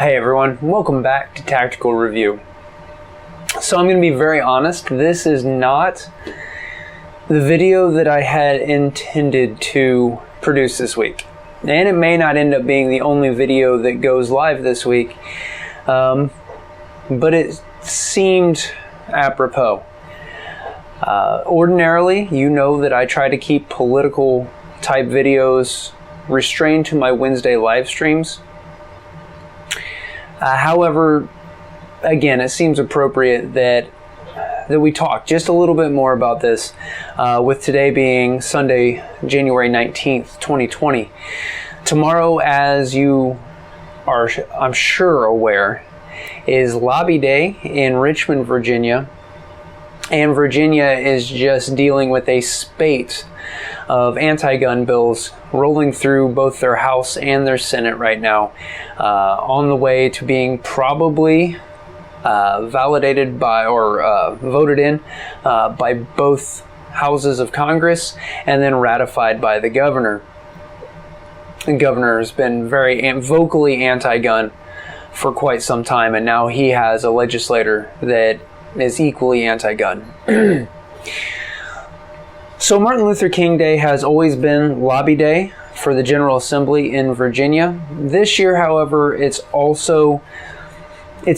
Hey everyone, welcome back to Tactical Review. So I'm going to be very honest, this is not the video that I had intended to produce this week. And it may not end up being the only video that goes live this week, but it seemed apropos. Ordinarily, you know that I try to keep political type videos restrained to my Wednesday live streams. However, again, it seems appropriate that we talk just a little bit more about this, with today being Sunday, January 19th, 2020. Tomorrow, as you are, I'm sure, aware, is Lobby Day in Richmond, Virginia. And Virginia is just dealing with a spate of anti-gun bills rolling through both their House and their Senate right now, on the way to being probably validated by or voted in by both houses of Congress and then ratified by the governor. The governor has been very vocally anti-gun for quite some time, and now he has a legislator that is equally anti-gun. So Martin Luther King Day has always been Lobby Day for the General Assembly in Virginia. This year, however, it's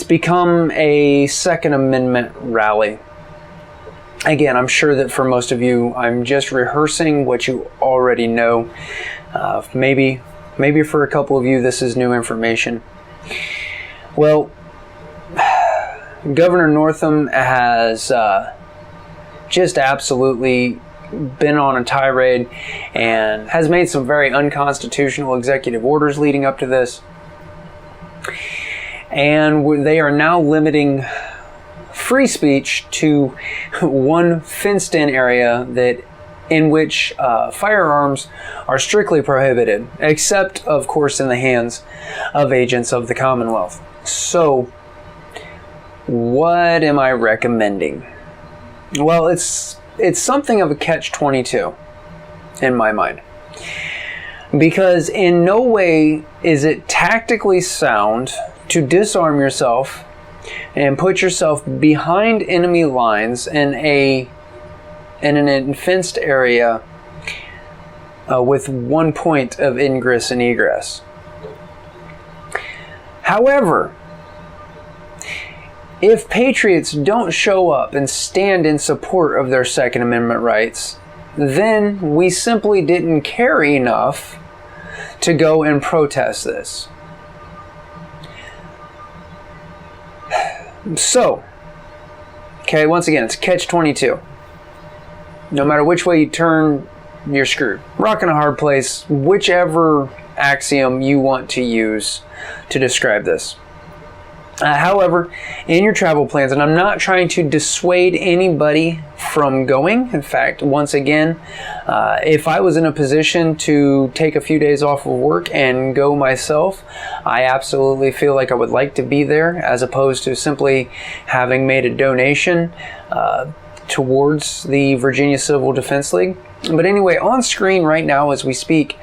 become a Second Amendment rally. Again, I'm sure that for most of you, I'm just rehearsing what you already know. Maybe for a couple of you, this is new information. Well, Governor Northam has just absolutely been on a tirade and has made some very unconstitutional executive orders leading up to this. And they are now limiting free speech to one fenced-in area in which firearms are strictly prohibited, except, of course, in the hands of agents of the Commonwealth. So, what am I recommending? Well, it's something of a catch-22 in my mind, because in no way is it tactically sound to disarm yourself and put yourself behind enemy lines in an fenced area with one point of ingress and egress. However, if patriots don't show up and stand in support of their Second Amendment rights, then we simply didn't care enough to go and protest this. So, okay, once again, it's catch-22. No matter which way you turn, you're screwed. Rock in a hard place, whichever axiom you want to use to describe this. However, in your travel plans, and I'm not trying to dissuade anybody from going. In fact, once again, if I was in a position to take a few days off of work and go myself, I absolutely feel like I would like to be there, as opposed to simply having made a donation towards the Virginia Civil Defense League. But anyway, on screen right now as we speak,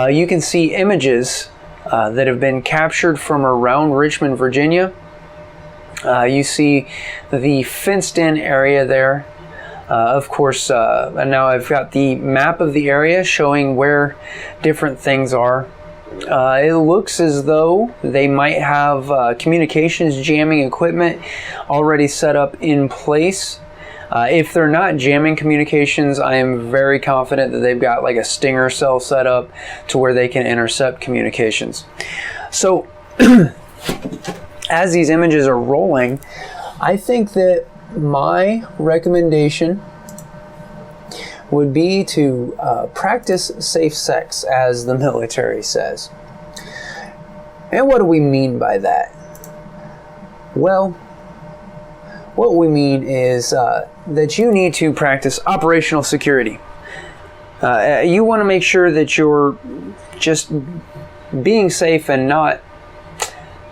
you can see images that have been captured from around Richmond, Virginia. You see the fenced-in area there. Of course, and now I've got the map of the area showing where different things are. It looks as though they might have communications jamming equipment already set up in place. If they're not jamming communications, I am very confident that they've got like a stinger cell set up to where they can intercept communications. So, as these images are rolling, I think that my recommendation would be to practice safe sex, as the military says. And what do we mean by that? Well, what we mean is that you need to practice operational security. You want to make sure that you're just being safe and not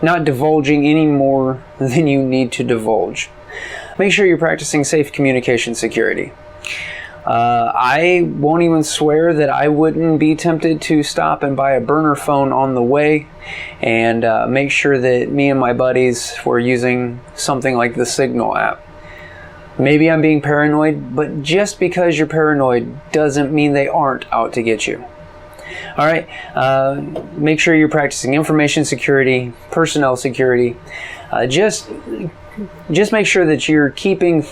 divulging any more than you need to divulge. Make sure you're practicing safe communication security. I won't even swear that I wouldn't be tempted to stop and buy a burner phone on the way and make sure that me and my buddies were using something like the Signal app. Maybe I'm being paranoid, but just because you're paranoid doesn't mean they aren't out to get you. All right, make sure you're practicing information security, personnel security. Just make sure that you're keeping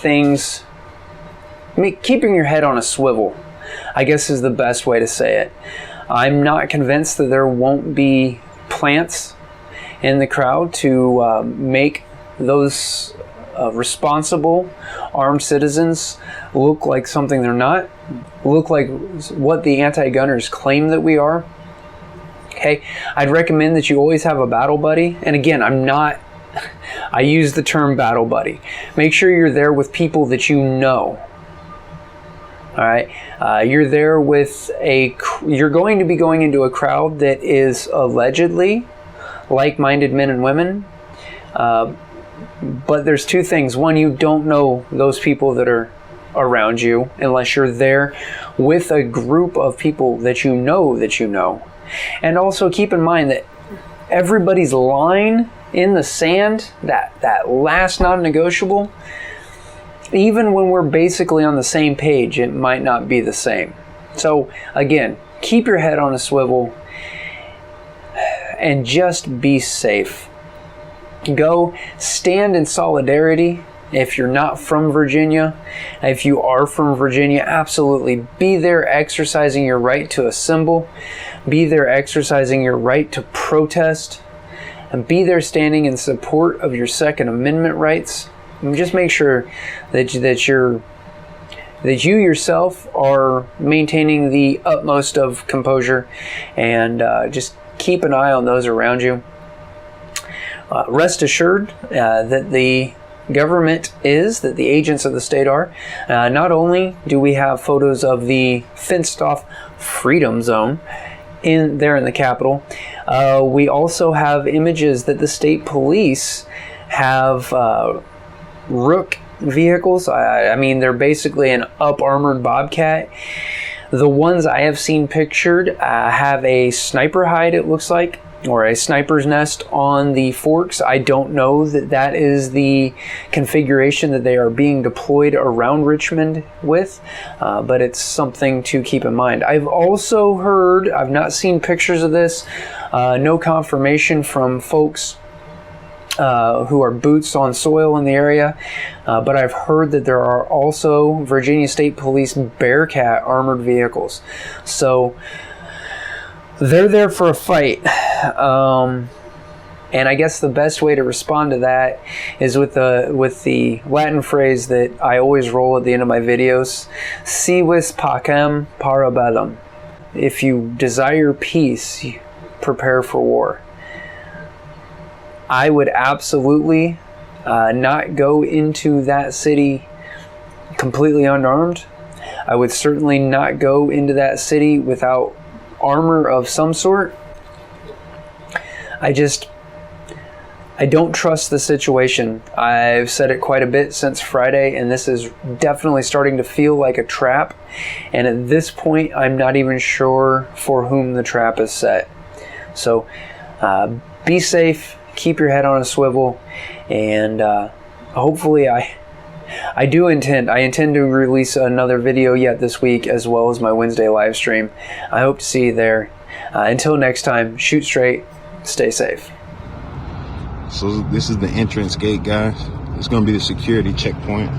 your head on a swivel, I guess is the best way to say it. I'm not convinced that there won't be plants in the crowd to make those responsible armed citizens look like something they're not, look like what the anti-gunners claim that we are. Okay, I'd recommend that you always have a battle buddy. And again, I use the term battle buddy. Make sure you're there with people that you know. All right, you're there with you're going to be going into a crowd that is allegedly like-minded men and women. But there's two things. One, you don't know those people that are around you unless you're there with a group of people that you know. And also keep in mind that everybody's line in the sand, that last non-negotiable, even when we're basically on the same page, it might not be the same. So again, keep your head on a swivel and just be safe. Go stand in solidarity if you're not from Virginia. If you are from Virginia, absolutely be there exercising your right to assemble. Be there exercising your right to protest. And be there standing in support of your Second Amendment rights. And just make sure that you yourself are maintaining the utmost of composure, and just keep an eye on those around you. Rest assured that the government that the agents of the state are. Not only do we have photos of the fenced-off Freedom Zone there in the Capitol, we also have images that the state police have Rook vehicles. I mean, they're basically an up-armored Bobcat. The ones I have seen pictured have a sniper hide, it looks like, or a sniper's nest on the forks. I don't know that is the configuration that they are being deployed around Richmond with, but it's something to keep in mind. I've also heard, I've not seen pictures of this, no confirmation from folks who are boots on soil in the area, but I've heard that there are also Virginia State Police Bearcat armored vehicles. So they're there for a fight. And I guess the best way to respond to that is with the Latin phrase that I always roll at the end of my videos: Si vis pacem, para bellum. If you desire peace, prepare for war. I would absolutely not go into that city completely unarmed. I would certainly not go into that city without armor of some sort. I don't trust the situation. I've said it quite a bit since Friday, and this is definitely starting to feel like a trap. And at this point, I'm not even sure for whom the trap is set. So be safe, keep your head on a swivel, and hopefully I intend to release another video yet this week, as well as my Wednesday live stream. I hope to see you there. Until next time, shoot straight, stay safe. So this is the entrance gate, guys. It's going to be the security checkpoint.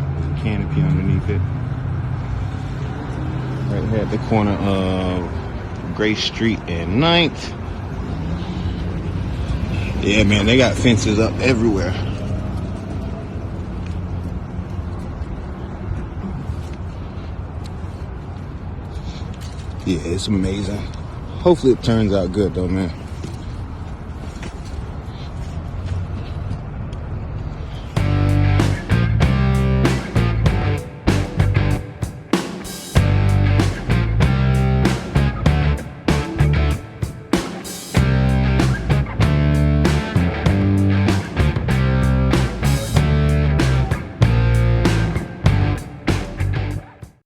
Canopy underneath it. Right here at the corner of Grace Street and 9th. Yeah, man, they got fences up everywhere. Yeah, it's amazing. Hopefully it turns out good though, man.